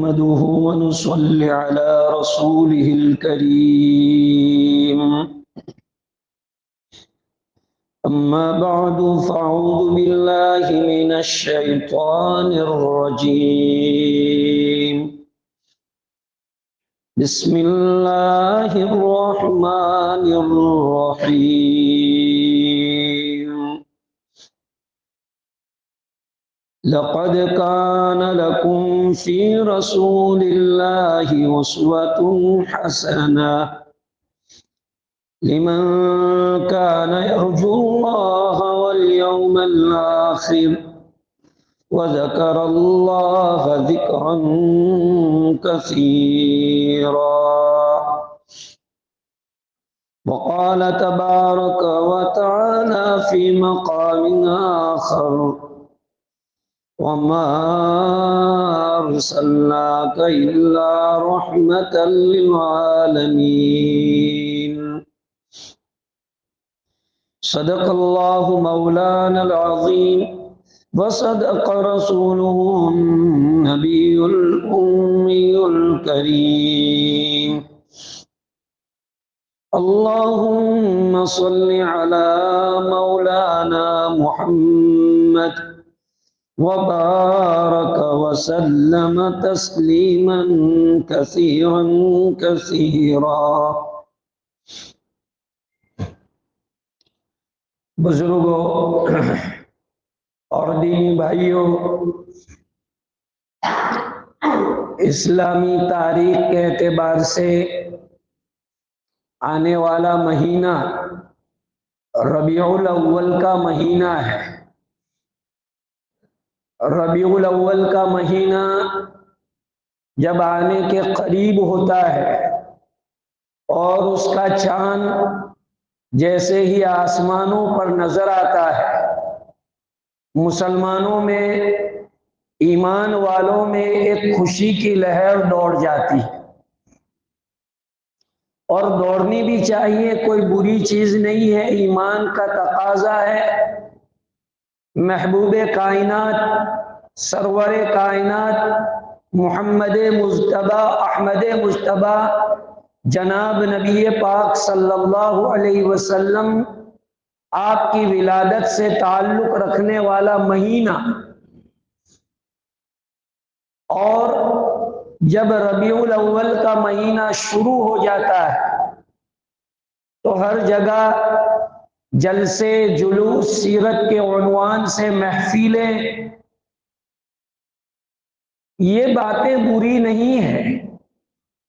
نحمده ونصلي على رسوله الكريم. أما بعد فأعوذ بالله من الشيطان الرجيم. بسم الله الرحمن الرحيم. لقد كان لكم في رسول الله أسوة حسنة لمن كان يرجو الله واليوم الآخر وذكر الله ذكرا كثيرا. وقال تبارك وتعالى في مقام آخر: وما أرسلناك إلا رحمة للعالمين. صدق الله مولانا العظيم وصدق رسوله النبي الأمي الكريم. اللهم صل على مولانا محمد وبارك وسلم تسليما كثيرا كثيرا. بزرگوں اور دینی بھائیوں، اسلامی تاریخ کے اعتبار سے آنے والا مہینہ ربیع الاول کا مہینہ ہے۔ ربیع الاول کا مہینہ جب آنے کے قریب ہوتا ہے اور اس کا چاند جیسے ہی آسمانوں پر نظر آتا ہے، مسلمانوں میں، ایمان والوں میں ایک خوشی کی لہر دوڑ جاتی ہے، اور دوڑنی بھی چاہیے، کوئی بری چیز نہیں ہے، ایمان کا تقاضا ہے۔ محبوب کائنات، سرور کائنات، محمد مجتبی، احمد مجتبی، جناب نبی پاک صلی اللہ علیہ وسلم، آپ کی ولادت سے تعلق رکھنے والا مہینہ، اور جب ربیع الاول کا مہینہ شروع ہو جاتا ہے تو ہر جگہ جلسے، جلوس، سیرت کے عنوان سے محفلیں، یہ باتیں بری نہیں ہیں۔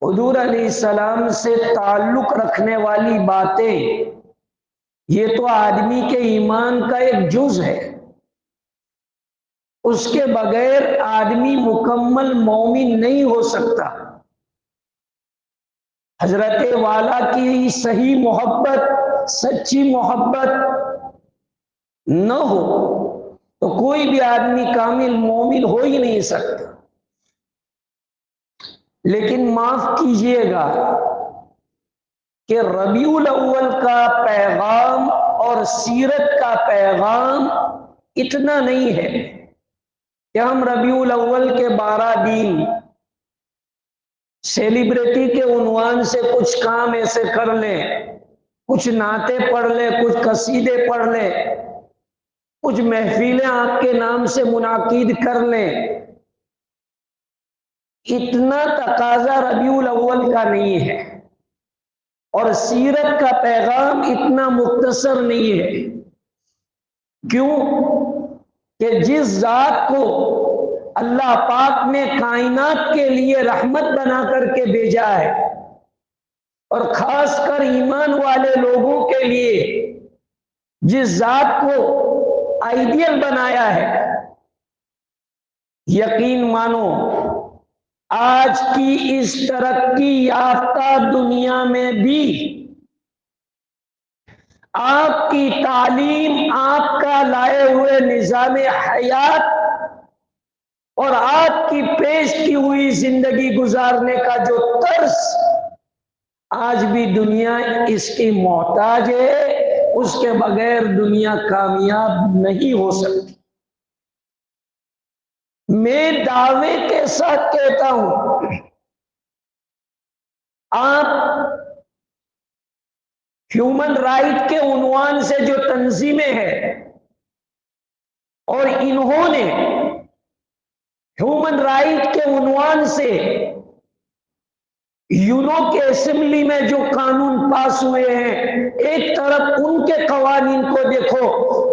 حضور علیہ السلام سے تعلق رکھنے والی باتیں، یہ تو آدمی کے ایمان کا ایک جز ہے، اس کے بغیر آدمی مکمل مومن نہیں ہو سکتا۔ حضرت والا کی صحیح محبت، سچی محبت نہ ہو تو کوئی بھی آدمی کامل مومن ہو ہی نہیں سکتا۔ لیکن معاف کیجئے گا کہ ربیع الاول کا پیغام اور سیرت کا پیغام اتنا نہیں ہے کہ ہم ربیع الاول کے 12 دن سیلیبریٹی کے عنوان سے کچھ کام ایسے کر لیں، کچھ نعتیں پڑھ لیں، کچھ قصیدے پڑھ لیں، کچھ محفلیں آپ کے نام سے منعقد کر لیں۔ اتنا تقاضا ربیع الاول کا نہیں ہے، اور سیرت کا پیغام اتنا مختصر نہیں ہے۔ کیوں کہ جس ذات کو اللہ پاک نے کائنات کے لیے رحمت بنا کر کے بھیجا ہے، اور خاص کر ایمان والے لوگوں کے لیے جس ذات کو آئیڈیل بنایا ہے، یقین مانو آج کی اس ترقی یافتہ دنیا میں بھی آپ کی تعلیم، آپ کا لائے ہوئے نظام حیات اور آپ کی پیش کی ہوئی زندگی گزارنے کا جو طرز، آج بھی دنیا اس کی محتاج ہے، اس کے بغیر دنیا کامیاب نہیں ہو سکتی۔ میں دعوے کے ساتھ کہتا ہوں، آپ ہیومن رائٹ کے عنوان سے جو تنظیمیں ہیں، اور انہوں نے ہیومن رائٹ کے عنوان سے یونو کے اسمبلی میں جو قانون پاس ہوئے ہیں، ایک طرف ان کے قوانین کو دیکھو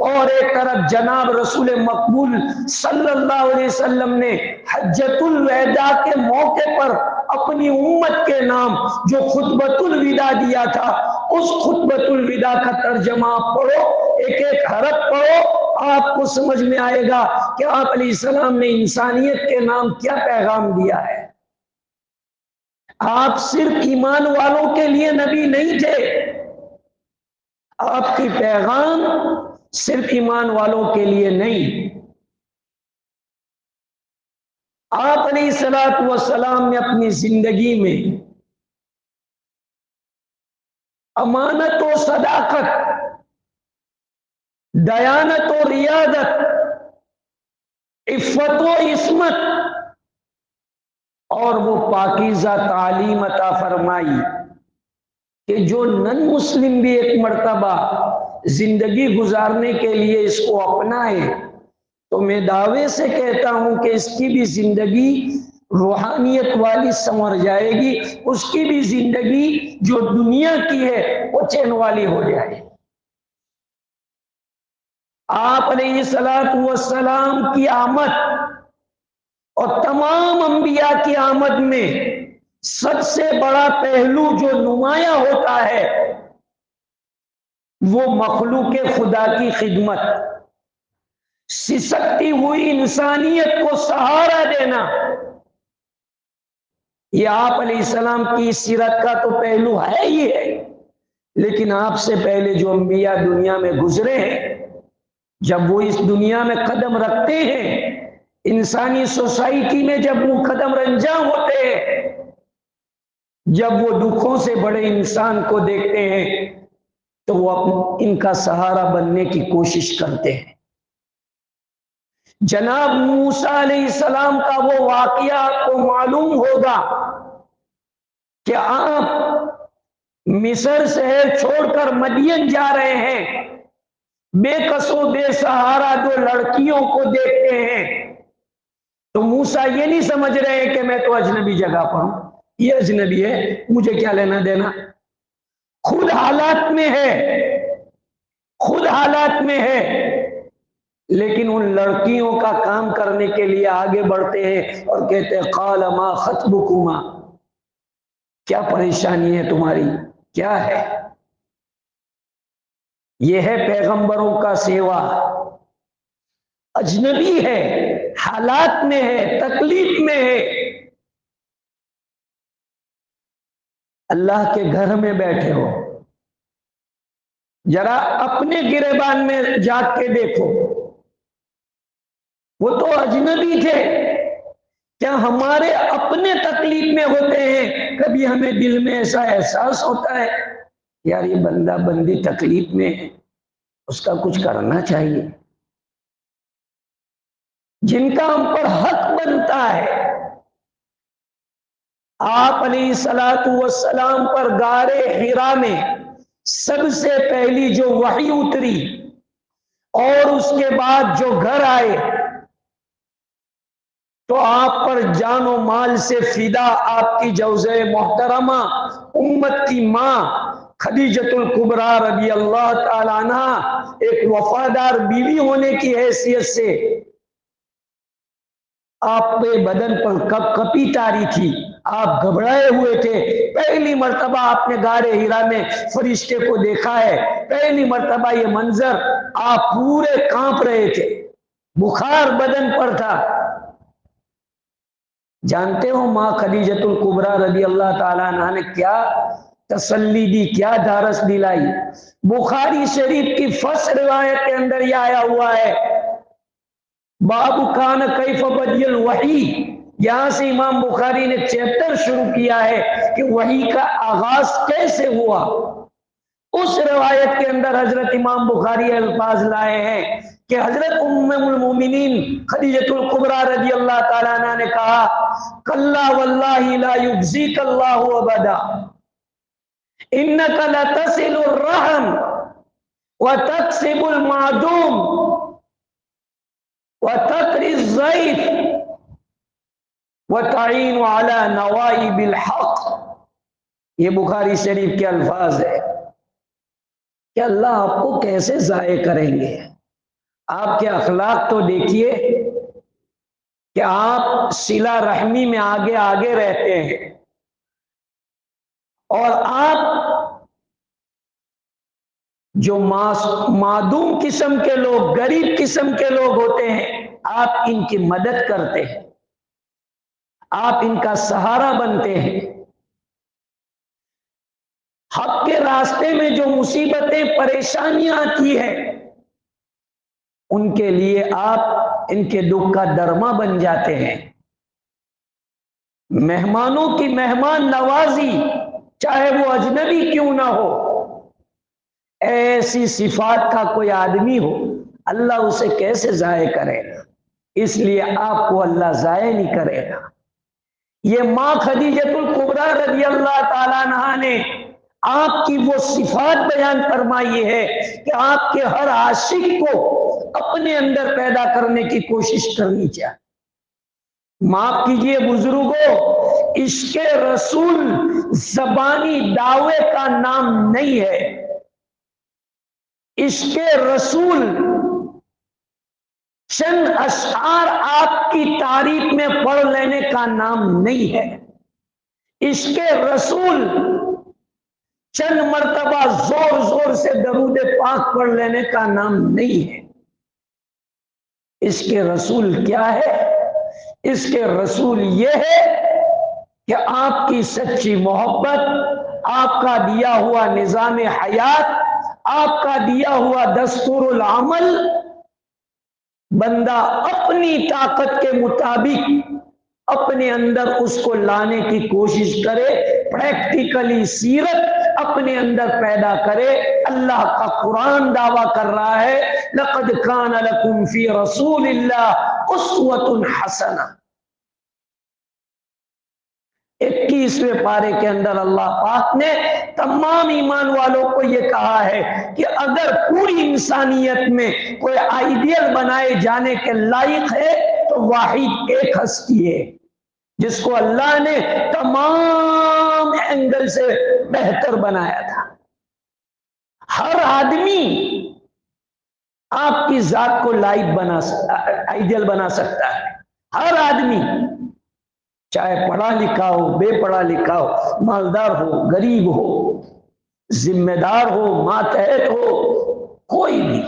اور ایک طرف جناب رسول مقبول صلی اللہ علیہ وسلم نے حجۃ الوداع کے موقع پر اپنی امت کے نام جو خطبۃ الوداع دیا تھا، اس خطبۃ الوداع کا ترجمہ پڑھو، ایک ایک حرف پڑھو، آپ کو سمجھ میں آئے گا کہ آپ علیہ السلام نے انسانیت کے نام کیا پیغام دیا ہے۔ آپ صرف ایمان والوں کے لیے نبی نہیں تھے، آپ کی پیغام صرف ایمان والوں کے لیے نہیں۔ آپ علیہ الصلوۃ والسلام نے اپنی زندگی میں امانت و صداقت، دیانت و ریادت، عفت و عصمت اور وہ پاکیزہ تعلیم عطا فرمائی کہ جو نن مسلم بھی ایک مرتبہ زندگی گزارنے کے لیے اس کو اپنائے تو میں دعوے سے کہتا ہوں کہ اس کی بھی زندگی روحانیت والی سنور جائے گی، اس کی بھی زندگی جو دنیا کی ہے وہ چین والی ہو جائے۔ آپ علیہ الصلوۃ والسلام کی آمد اور تمام انبیاء کی آمد میں سب سے بڑا پہلو جو نمایاں ہوتا ہے وہ مخلوق خدا کی خدمت، سسکتی ہوئی انسانیت کو سہارا دینا۔ یہ آپ علیہ السلام کی سیرت کا تو پہلو ہے ہی ہے، لیکن آپ سے پہلے جو انبیاء دنیا میں گزرے ہیں، جب وہ اس دنیا میں قدم رکھتے ہیں، انسانی سوسائٹی میں جب وہ قدم رنجاں ہوتے ہیں، جب وہ دکھوں سے بڑے انسان کو دیکھتے ہیں تو وہ ان کا سہارا بننے کی کوشش کرتے ہیں۔ جناب موسیٰ علیہ السلام کا وہ واقعہ آپ کو معلوم ہوگا کہ آپ مصر شہر چھوڑ کر مدین جا رہے ہیں، بے کس و بے سہارا دو لڑکیوں کو دیکھتے ہیں تو موسیٰ یہ نہیں سمجھ رہے ہیں کہ میں تو اجنبی جگہ پر ہوں، یہ اجنبی ہے، مجھے کیا لینا دینا۔ خود حالات میں ہے، خود حالات میں ہے، لیکن ان لڑکیوں کا کام کرنے کے لیے آگے بڑھتے ہیں اور کہتے ہیں قال ما خطبکما، کیا پریشانی ہے تمہاری، کیا ہے؟ یہ ہے پیغمبروں کا سیوا۔ اجنبی ہے، حالات میں ہے، تکلیف میں ہے، اللہ کے گھر میں بیٹھے ہو، ذرا اپنے گریبان میں جھانک کے دیکھو، وہ تو اجنبی تھے، کیا ہمارے اپنے تکلیف میں ہوتے ہیں کبھی ہمیں دل میں ایسا احساس ہوتا ہے یار یہ بندہ بندی تکلیف میں ہے، اس کا کچھ کرنا چاہیے؟ جن کا ہم پر حق بنتا ہے۔ آپ علیہ الصلوۃ والسلام پر غار حرا میں سب سے پہلی جو وحی اتری اور اس کے بعد جو گھر آئے تو آپ پر جان و مال سے فدا آپ کی جوزہ محترمہ امت کی ماں خدیجۃ الکبریٰ رضی اللہ تعالی عنہ ایک وفادار بیوی ہونے کی حیثیت سے آپ کے بدن پر کپ کپی تاری تھی، آپ گھبرائے ہوئے تھے، پہلی مرتبہ آپ نے غار حرا میں فرشتے کو دیکھا ہے، پہلی مرتبہ یہ منظر، آپ پورے کانپ رہے تھے، بخار بدن پر تھا۔ جانتے ہو ماں خدیجۃ الکبریٰ رضی اللہ تعالیٰ عنہ نے کیا تسلی دی، کیا دھارس دلائی؟ بخاری شریف کی فصل روایت کے اندر یہ آیا ہوا ہے، باب کان کیف بدی الوحی، یہاں سے امام بخاری نے چیپٹر شروع کیا ہے کہ وحی کا آغاز کیسے ہوا۔ اس روایت کے اندر حضرت امام بخاری الفاظ لائے ہیں کہ حضرت ام المومنین خدیجۃ الکبریٰ رضی اللہ تعالیٰ عنہ نے کہا کلا واللہ لا یخزیک اللہ ابدا انک لتصل الرحم وتکسب المعدوم وتقری الضیف وتعین علی نوائب الحق. یہ بخاری شریف کے الفاظ ہے کہ اللہ آپ کو کیسے ضائع کریں گے. آپ کے اخلاق تو دیکھیے کہ آپ صلہ رحمی میں آگے آگے رہتے ہیں اور آپ جو معدوم قسم کے لوگ غریب قسم کے لوگ ہوتے ہیں آپ ان کی مدد کرتے ہیں, آپ ان کا سہارا بنتے ہیں. حق کے راستے میں جو مصیبتیں پریشانیاں آتی ہیں ان کے لیے آپ ان کے دکھ کا درما بن جاتے ہیں. مہمانوں کی مہمان نوازی چاہے وہ اجنبی کیوں نہ ہو, ایسی صفات کا کوئی آدمی ہو اللہ اسے کیسے ضائع کرے گا. اس لیے آپ کو اللہ ضائع نہیں کرے گا. یہ ماں خدیجۃ الکبریٰ رضی اللہ تعالیٰ عنہا نے آپ کی وہ صفات بیان فرمائی ہے کہ آپ کے ہر عاشق کو اپنے اندر پیدا کرنے کی کوشش کرنی چاہیے. معاف کیجئے بزرگوں, عشق رسول زبانی دعوے کا نام نہیں ہے. عشق رسول چند اشعار آپ کی تعریف میں پڑھ لینے کا نام نہیں ہے. عشق رسول چند مرتبہ زور زور سے درود پاک پڑھ لینے کا نام نہیں ہے. عشق رسول کیا ہے؟ عشق رسول یہ ہے کہ آپ کی سچی محبت, آپ کا دیا ہوا نظام حیات, آپ کا دیا ہوا دستور العمل بندہ اپنی طاقت کے مطابق اپنے اندر اس کو لانے کی کوشش کرے, پریکٹیکلی سیرت اپنے اندر پیدا کرے. اللہ کا قرآن دعویٰ کر رہا ہے لقد کان لکم فی رسول اللہ اسوۃ حسنہ. 21ویں پارے کے اندر اللہ پاک نے تمام ایمان والوں کو یہ کہا ہے کہ اگر پوری انسانیت میں کوئی آئیڈیل بنائے جانے کے لائق ہے تو واحد ایک ہستی ہے جس کو اللہ نے تمام اینگل سے بہتر بنایا تھا. ہر آدمی آپ کی ذات کو لائق بنا آئیڈیل بنا سکتا ہے. ہر آدمی چاہے پڑھا لکھا ہو, بے پڑھا لکھا ہو, مالدار ہو, غریب ہو, ذمہ دار ہو, ماتحت ہو, کوئی بھی,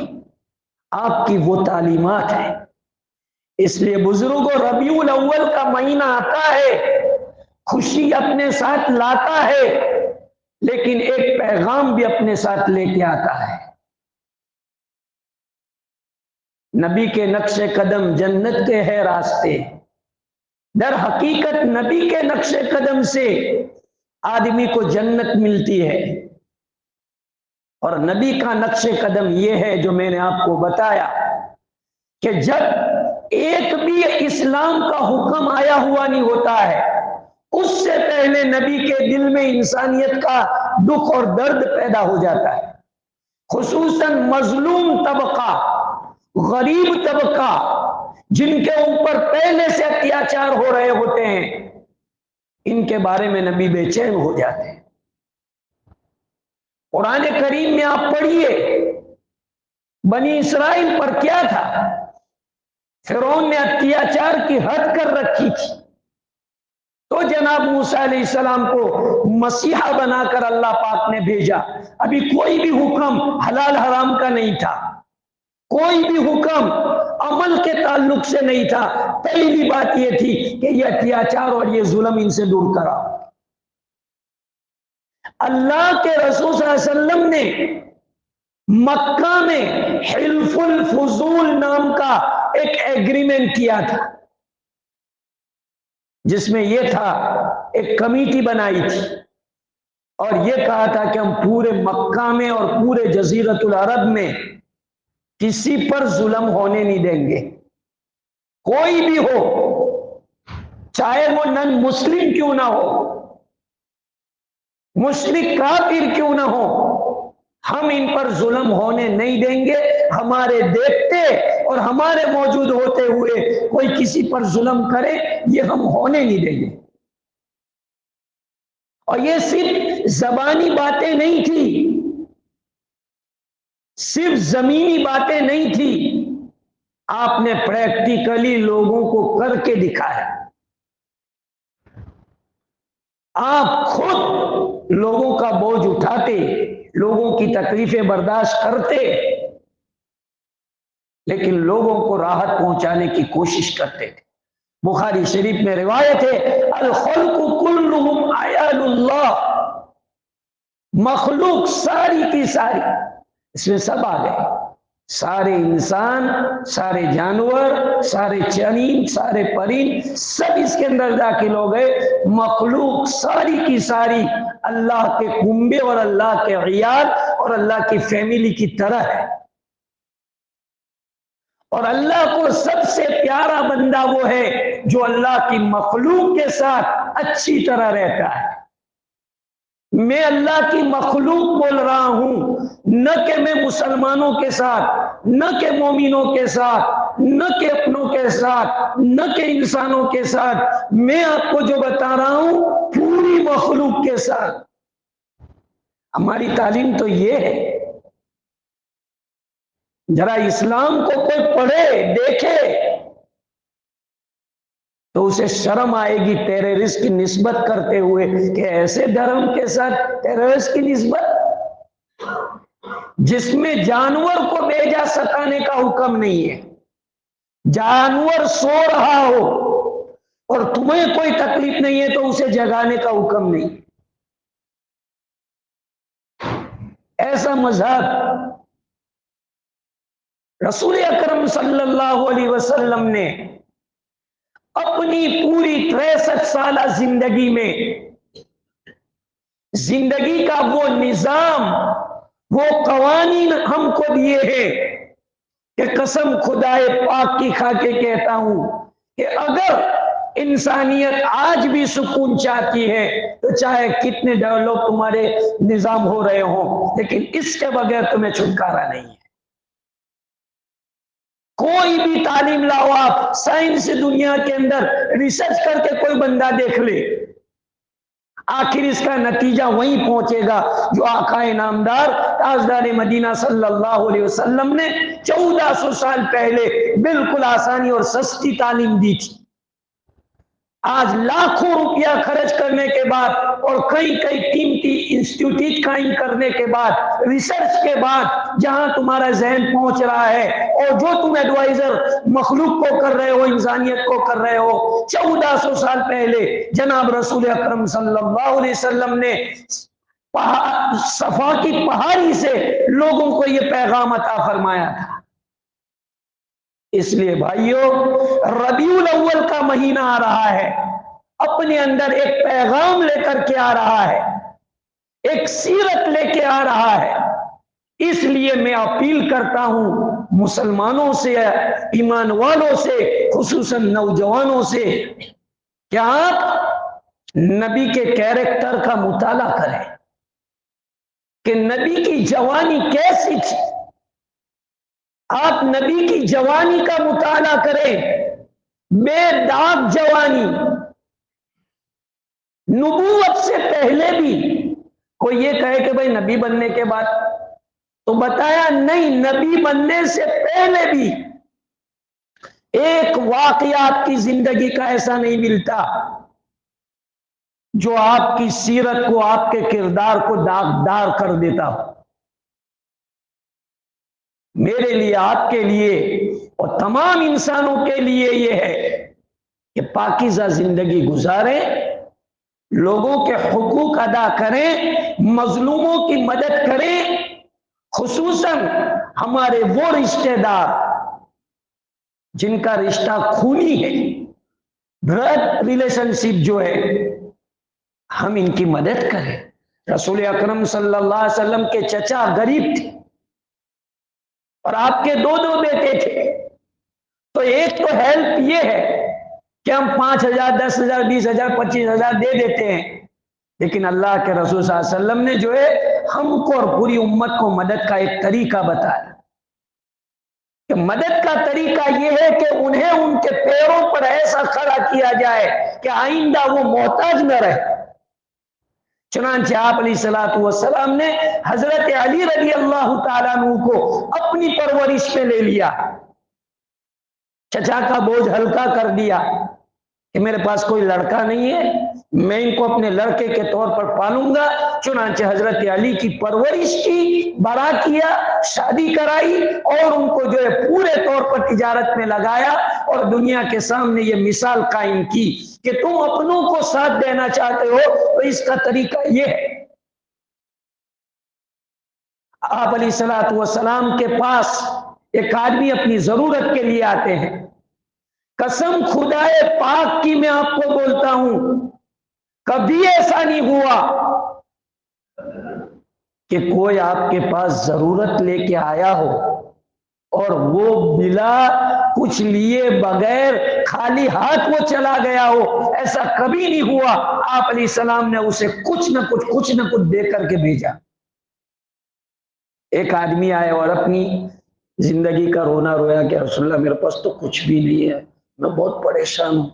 آپ کی وہ تعلیمات ہیں. اس لیے بزرگوں ربیع الاول کا مہینہ آتا ہے, خوشی اپنے ساتھ لاتا ہے, لیکن ایک پیغام بھی اپنے ساتھ لے کے آتا ہے. نبی کے نقش قدم جنت کے ہے راستے. در حقیقت نبی کے نقش قدم سے آدمی کو جنت ملتی ہے, اور نبی کا نقش قدم یہ ہے جو میں نے آپ کو بتایا کہ جب ایک بھی اسلام کا حکم آیا ہوا نہیں ہوتا ہے اس سے پہلے نبی کے دل میں انسانیت کا دکھ اور درد پیدا ہو جاتا ہے. خصوصاً مظلوم طبقہ, غریب طبقہ, جن کے اوپر پہلے سے اتیاچار ہو رہے ہوتے ہیں, ان کے بارے میں نبی بے چین ہو جاتے ہیں. قرآن کریم میں آپ پڑھیے بنی اسرائیل پر کیا تھا. فرعون نے اتیاچار کی حد کر رکھی تھی, تو جناب موسیٰ علیہ السلام کو مسیحا بنا کر اللہ پاک نے بھیجا. ابھی کوئی بھی حکم حلال حرام کا نہیں تھا, کوئی بھی حکم عمل کے تعلق سے نہیں تھا. پہلی بات یہ تھی کہ یہ اتیاچار اور یہ ظلم ان سے دور کرا. اللہ کے رسول صلی اللہ علیہ وسلم نے مکہ میں حلف الفضول نام کا ایک ایگریمنٹ کیا تھا, جس میں یہ تھا, ایک کمیٹی بنائی تھی اور یہ کہا تھا کہ ہم پورے مکہ میں اور پورے جزیرۃ العرب میں کسی پر ظلم ہونے نہیں دیں گے، کوئی بھی ہو، چاہے وہ نن مسلم کیوں نہ ہو، مشرک کافر کیوں نہ ہو، ہم ان پر ظلم ہونے نہیں دیں گے۔ ہمارے دیکھتے اور ہمارے موجود ہوتے ہوئے کوئی کسی پر ظلم کرے، یہ ہم ہونے نہیں دیں گے۔ اور یہ صرف زبانی باتیں نہیں تھی، صرف زمینی باتیں نہیں تھی، آپ نے پریکٹیکلی لوگوں کو کر کے دکھایا۔ آپ خود لوگوں کا بوجھ اٹھاتے، لوگوں کی تکلیفیں برداشت کرتے، لیکن لوگوں کو راحت پہنچانے کی کوشش کرتے تھے۔ بخاری شریف میں روایت ہے، الخلق کلہم عیال اللہ، مخلوق ساری کی ساری، اس میں سب آ گئے، سارے انسان، سارے جانور، سارے چرند، سارے پرند، سب اس کے اندر داخل ہو گئے۔ مخلوق ساری کی ساری اللہ کے کنبے اور اللہ کے عیال اور اللہ کی فیملی کی طرح ہے، اور اللہ کو سب سے پیارا بندہ وہ ہے جو اللہ کی مخلوق کے ساتھ اچھی طرح رہتا ہے۔ میں اللہ کی مخلوق بول رہا ہوں، نہ کہ میں مسلمانوں کے ساتھ، نہ کہ مومنوں کے ساتھ، نہ کہ اپنوں کے ساتھ، نہ کہ انسانوں کے ساتھ، میں آپ کو جو بتا رہا ہوں پوری مخلوق کے ساتھ۔ ہماری تعلیم تو یہ ہے، ذرا اسلام کو کوئی پڑھے دیکھے تو اسے شرم آئے گی ٹیررسٹ کی نسبت کرتے ہوئے کہ ایسے دھرم کے ساتھ ٹیررسٹ کی نسبت، جس میں جانور کو بیجا ستانے کا حکم نہیں ہے، جانور سو رہا ہو اور تمہیں کوئی تکلیف نہیں ہے تو اسے جگانے کا حکم نہیں۔ ایسا مذہب رسول اکرم صلی اللہ علیہ وسلم نے اپنی پوری 63 سالہ زندگی میں، زندگی کا وہ نظام، وہ قوانین ہم کو دیے ہیں کہ قسم خدائے پاک کی کھا کے کہتا ہوں کہ اگر انسانیت آج بھی سکون چاہتی ہے تو چاہے کتنے ڈیولپ تمہارے نظام ہو رہے ہوں، لیکن اس کے بغیر تمہیں چھٹکارا نہیں ہے۔ کوئی بھی تعلیم لاؤ، آپ سائنس دنیا کے اندر ریسرچ کر کے کوئی بندہ دیکھ لے، آخر اس کا نتیجہ وہیں پہنچے گا جو آقا نامدار تاجدار مدینہ صلی اللہ علیہ وسلم نے 1400 سال پہلے بالکل آسانی اور سستی تعلیم دی تھی۔ آج لاکھوں روپیہ خرچ کرنے کے بعد اور کئی قیمتی انسٹیٹیوٹ قائم کرنے کے بعد، ریسرچ کے بعد جہاں تمہارا ذہن پہنچ رہا ہے اور جو تم ایڈوائزر مخلوق کو کر رہے ہو، انسانیت کو کر رہے ہو، 1400 سال پہلے جناب رسول اکرم صلی اللہ علیہ وسلم نے صفا کی پہاڑی سے لوگوں کو یہ پیغام عطا فرمایا تھا۔ اس لیے بھائیوں، ربیع الاول کا مہینہ آ رہا ہے، اپنے اندر ایک پیغام لے کر کے آ رہا ہے، ایک سیرت لے کے آ رہا ہے۔ اس لیے میں اپیل کرتا ہوں مسلمانوں سے، ایمان والوں سے، خصوصاً نوجوانوں سے کہ آپ نبی کے کیریکٹر کا مطالعہ کریں کہ نبی کی جوانی کیسی تھی۔ آپ نبی کی جوانی کا مطالعہ کریں، بے داغ جوانی، نبوت سے پہلے بھی۔ کوئی یہ کہے کہ بھائی نبی بننے کے بعد، تو بتایا نہیں، نبی بننے سے پہلے بھی ایک واقعہ آپ کی زندگی کا ایسا نہیں ملتا جو آپ کی سیرت کو، آپ کے کردار کو داغدار کر دیتا ہو۔ میرے لیے، آپ کے لیے اور تمام انسانوں کے لیے یہ ہے کہ پاکیزہ زندگی گزاریں، لوگوں کے حقوق ادا کریں، مظلوموں کی مدد کریں، خصوصاً ہمارے وہ رشتہ دار جن کا رشتہ خونی ہے، بلڈ ریلیشن شپ جو ہے، ہم ان کی مدد کریں۔ رسول اکرم صلی اللہ علیہ وسلم کے چچا غریب تھے، اور آپ کے دو دو بیٹے تھے، تو ایک تو ہیلپ یہ ہے کہ ہم 5,000 10,000 20,000 25,000 دے دیتے ہیں، لیکن اللہ کے رسول صلی اللہ علیہ وسلم نے جو ہے ہم کو اور پوری امت کو مدد کا ایک طریقہ بتایا کہ مدد کا طریقہ یہ ہے کہ انہیں ان کے پیروں پر ایسا کھڑا کیا جائے کہ آئندہ وہ محتاج نہ رہے۔ چنانچہ آپ علیہ الصلوۃ والسلام نے حضرت علی رضی اللہ تعالیٰ عنہ کو اپنی پرورش میں لے لیا، چچا کا بوجھ ہلکا کر دیا کہ میرے پاس کوئی لڑکا نہیں ہے، میں ان کو اپنے لڑکے کے طور پر پالوں گا۔ چنانچہ حضرت علی کی پرورش کی، بڑا کیا، شادی کرائی اور ان کو جو ہے پورے طور پر تجارت میں لگایا اور دنیا کے سامنے یہ مثال قائم کی کہ تم اپنوں کو ساتھ دینا چاہتے ہو تو اس کا طریقہ یہ ہے۔ آپ علیہ الصلوۃ والسلام کے پاس ایک آدمی اپنی ضرورت کے لیے آتے ہیں، قسم خدائے پاک کی میں آپ کو بولتا ہوں کبھی ایسا نہیں ہوا کہ کوئی آپ کے پاس ضرورت لے کے آیا ہو اور وہ بلا کچھ لیے بغیر خالی ہاتھ وہ چلا گیا ہو، ایسا کبھی نہیں ہوا۔ آپ علیہ السلام نے اسے کچھ نہ کچھ دے کر کے بھیجا۔ ایک آدمی آئے اور اپنی زندگی کا رونا رویا کہ رسول اللہ میرے پاس تو کچھ بھی نہیں ہے، میں بہت پریشان ہوں۔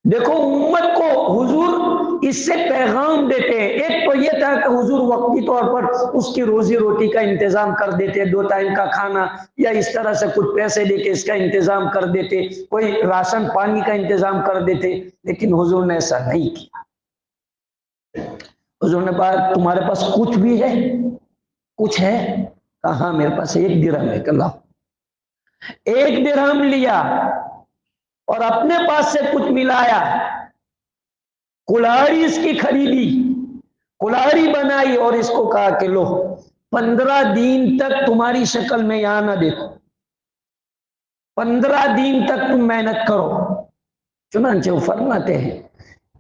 دیکھو امت کو حضور اس سے پیغام دیتے ہیں، ایک تو یہ تھا کہ حضور وقتی طور پر اس کی روزی روٹی کا انتظام کر دیتے، 2 ٹائم کا کھانا یا اس طرح سے کچھ پیسے دے کے اس کا انتظام کر دیتے، کوئی راشن پانی کا انتظام کر دیتے، لیکن حضور نے ایسا نہیں کیا۔ حضور نے کہا تمہارے پاس کچھ بھی ہے؟ کچھ ہے؟ کہاں میرے پاس 1 درہم ہے۔ کہ لاؤ 1 درہم لیا اور اپنے پاس سے کچھ ملایا، کلاڑی اس کی خریدی، کلاڑی بنائی اور اس کو کہا کہ لو 15 دن تک تمہاری شکل میں یہاں نہ دیکھو، 15 دن تک تم محنت کرو۔ چنانچہ وہ فرماتے ہیں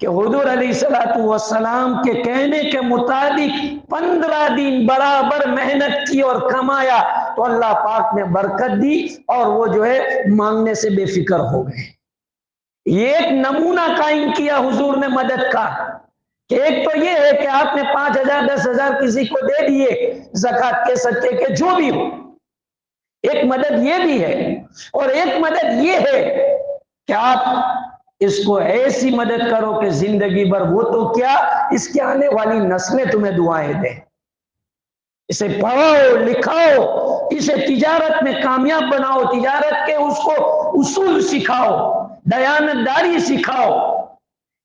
کہ حضور علیہ الصلوۃ والسلام کے کہنے کے مطابق 15 دن برابر محنت کی اور کمایا تو اللہ پاک نے برکت دی اور وہ جو ہے مانگنے سے بے فکر ہو گئے۔ یہ ایک نمونہ قائم کیا حضور نے مدد کا کہ ایک تو یہ ہے کہ آپ نے 5,000 10,000 کسی کو دے دیے زکوٰۃ کے صدقے کے جو بھی ہو، ایک مدد یہ بھی ہے، اور ایک مدد یہ ہے کہ آپ اس کو ایسی مدد کرو کہ زندگی بھر وہ تو کیا اس کے آنے والی نسلیں تمہیں دعائیں دیں، اسے پڑھاؤ لکھاؤ، اسے تجارت میں کامیاب بناؤ، تجارت کے اس کو اصول سکھاؤ، دیانتداری سکھاؤ۔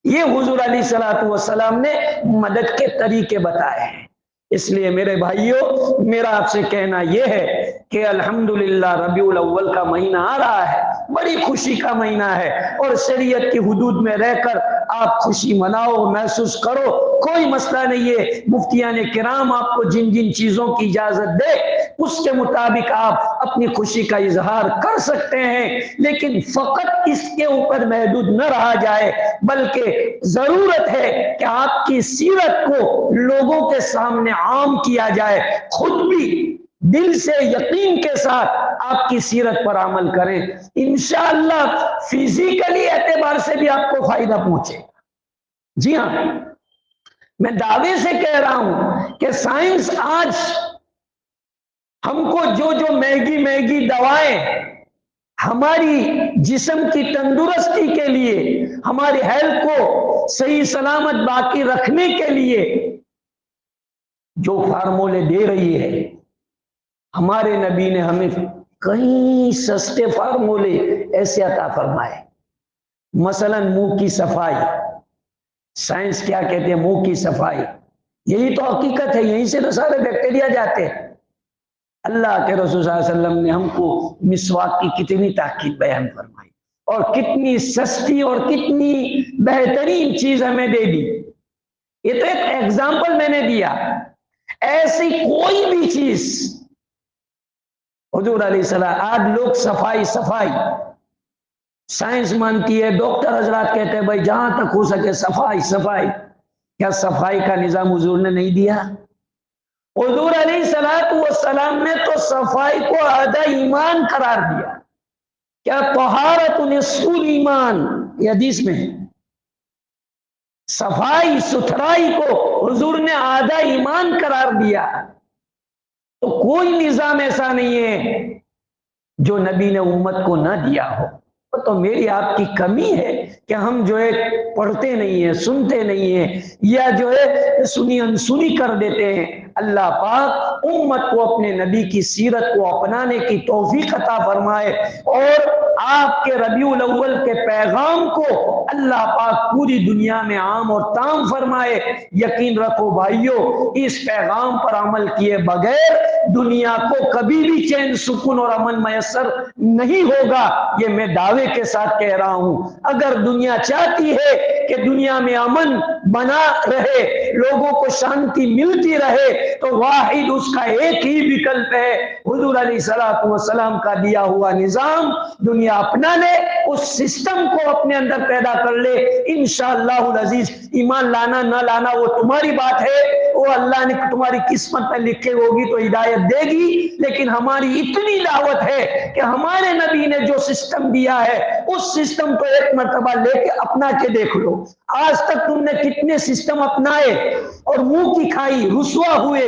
یہ حضور علیہ الصلوۃ والسلام نے مدد کے طریقے بتائے ہیں۔ اس لیے میرے بھائیوں میرا آپ سے کہنا یہ ہے کہ الحمدللہ ربیع الاول کا مہینہ آ رہا ہے، بڑی خوشی کا مہینہ ہے، اور شریعت کی حدود میں رہ کر آپ خوشی مناؤ، محسوس کرو، کوئی مسئلہ نہیں ہے۔ مفتیان کرام آپ کو جن جن چیزوں کی اجازت دے اس کے مطابق آپ اپنی خوشی کا اظہار کر سکتے ہیں، لیکن فقط اس کے اوپر محدود نہ رہا جائے، بلکہ ضرورت ہے کہ آپ کی سیرت کو لوگوں کے سامنے عام کیا جائے، خود بھی دل سے یقین کے ساتھ آپ کی سیرت پر عمل کریں، انشاءاللہ فزیکلی اعتبار سے بھی آپ کو فائدہ پہنچے۔ جی ہاں، میں دعوے سے کہہ رہا ہوں کہ سائنس آج ہم کو جو مہنگی دوائیں ہماری جسم کی تندرستی کے لیے، ہماری ہیلتھ کو صحیح سلامت باقی رکھنے کے لیے جو فارمولے دے رہی ہے، ہمارے نبی نے ہمیں کئی سستے فارمولے ایسے عطا فرمائے۔ مثلا منہ کی صفائی، سائنس کیا کہتے ہیں؟ منہ کی صفائی، یہی تو حقیقت ہے، یہیں سے تو سارے بیکٹیریا جاتے ہیں۔ اللہ کے رسول صلی اللہ علیہ وسلم نے ہم کو مسواک کی کتنی تاکید بیان فرمائی اور کتنی سستی اور کتنی بہترین چیز ہمیں دے دی۔ یہ تو ایک ایگزامپل میں نے دیا، ایسی کوئی بھی چیز حضور علیہ السلام، آج لوگ صفائی سائنس مانتی ہے، ڈاکٹر حضرات کہتے ہیں بھائی جہاں تک ہو سکے صفائی۔ کیا صفائی کا نظام حضور نے نہیں دیا؟ حضور علیہ الصلوۃ والسلام نے تو صفائی کو آدھا ایمان قرار دیا. کیا طہارت نصف ایمان، یہ حدیث میں ہے. صفائی ستھرائی کو حضور نے آدھا ایمان قرار دیا. تو کوئی نظام ایسا نہیں ہے جو نبی نے امت کو نہ دیا ہو. تو میری آپ کی کمی ہے کہ ہم جو ہے پڑھتے نہیں ہیں، سنتے نہیں ہیں، یا جو ہے سنی انسنی کر دیتے ہیں. اللہ پاک امت کو اپنے نبی کی سیرت کو اپنانے کی توفیق عطا فرمائے، اور آپ کے ربیع الاول کے پیغام کو اللہ پاک پوری دنیا میں عام اور تام فرمائے. یقین رکھو بھائیو، اس پیغام پر عمل کیے بغیر دنیا کو کبھی بھی چین سکون اور امن میسر نہیں ہوگا. یہ میں دعوے کے ساتھ کہہ رہا ہوں. اگر دنیا چاہتی ہے کہ دنیا میں امن بنا رہے، لوگوں کو شانتی ملتی رہے، تو واحد اس کا ایک ہی وکلپ ہے، حضور علیہ الصلوۃ والسلام کا دیا ہوا نظام دنیا اپنا لے، اس سسٹم کو اپنے اندر پیدا کر لے. انشاءاللہ العزیز ایمان لانا نہ لانا وہ تمہاری بات ہے، وہ اللہ نے تمہاری قسمت میں لکھے ہوگی تو ہدایت دے گی. لیکن ہماری اتنی دعوت ہے کہ ہمارے نبی نے جو سسٹم دیا ہے اس سسٹم کو ایک مرتبہ لے کے اپنا کے دیکھ لو. آج تک تم نے کتنے سسٹم اپنائے اور منہ کی کھائی، رسوا ہوئے.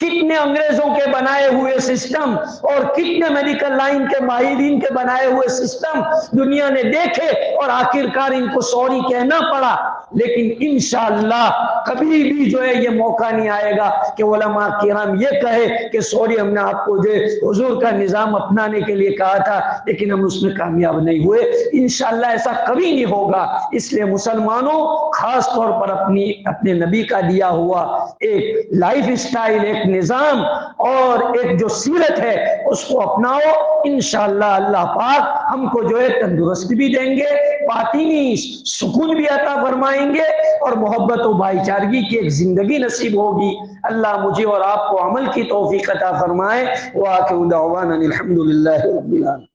کتنے انگریزوں کے بنائے ہوئے سسٹم اور کتنے میڈیکل لائن کے ماہرین کے بنائے ہوئے سسٹم دنیا نے دیکھے، اور آخرکار ان کو سوری کہنا پڑا. لیکن انشاءاللہ کبھی بھی جو ہے یہ موقع نہیں آئے گا کہ علماء کرام یہ کہے کہ سوری ہم نے آپ کو جو حضور کا نظام اپنانے کے لیے کہا تھا لیکن ہم اس میں کامیاب نہیں ہوئے. انشاءاللہ ایسا کبھی نہیں ہوگا. اس لیے مسلمانوں خاص طور پر اپنے نبی کا دیا ہوا ایک لائف اسٹائل، ایک نظام اور ایک جو سیرت ہے اس کو اپناؤ. انشاءاللہ اللہ پاک ہم کو جو ہے تندرستی بھی دیں گے، باطنی سکون بھی عطا فرمائیں گے، اور محبت و بھائی چارگی کی ایک زندگی نصیب ہوگی. اللہ مجھے اور آپ کو عمل کی توفیق عطا فرمائے. وآخر دعوانا الحمدللہ رب العالمین.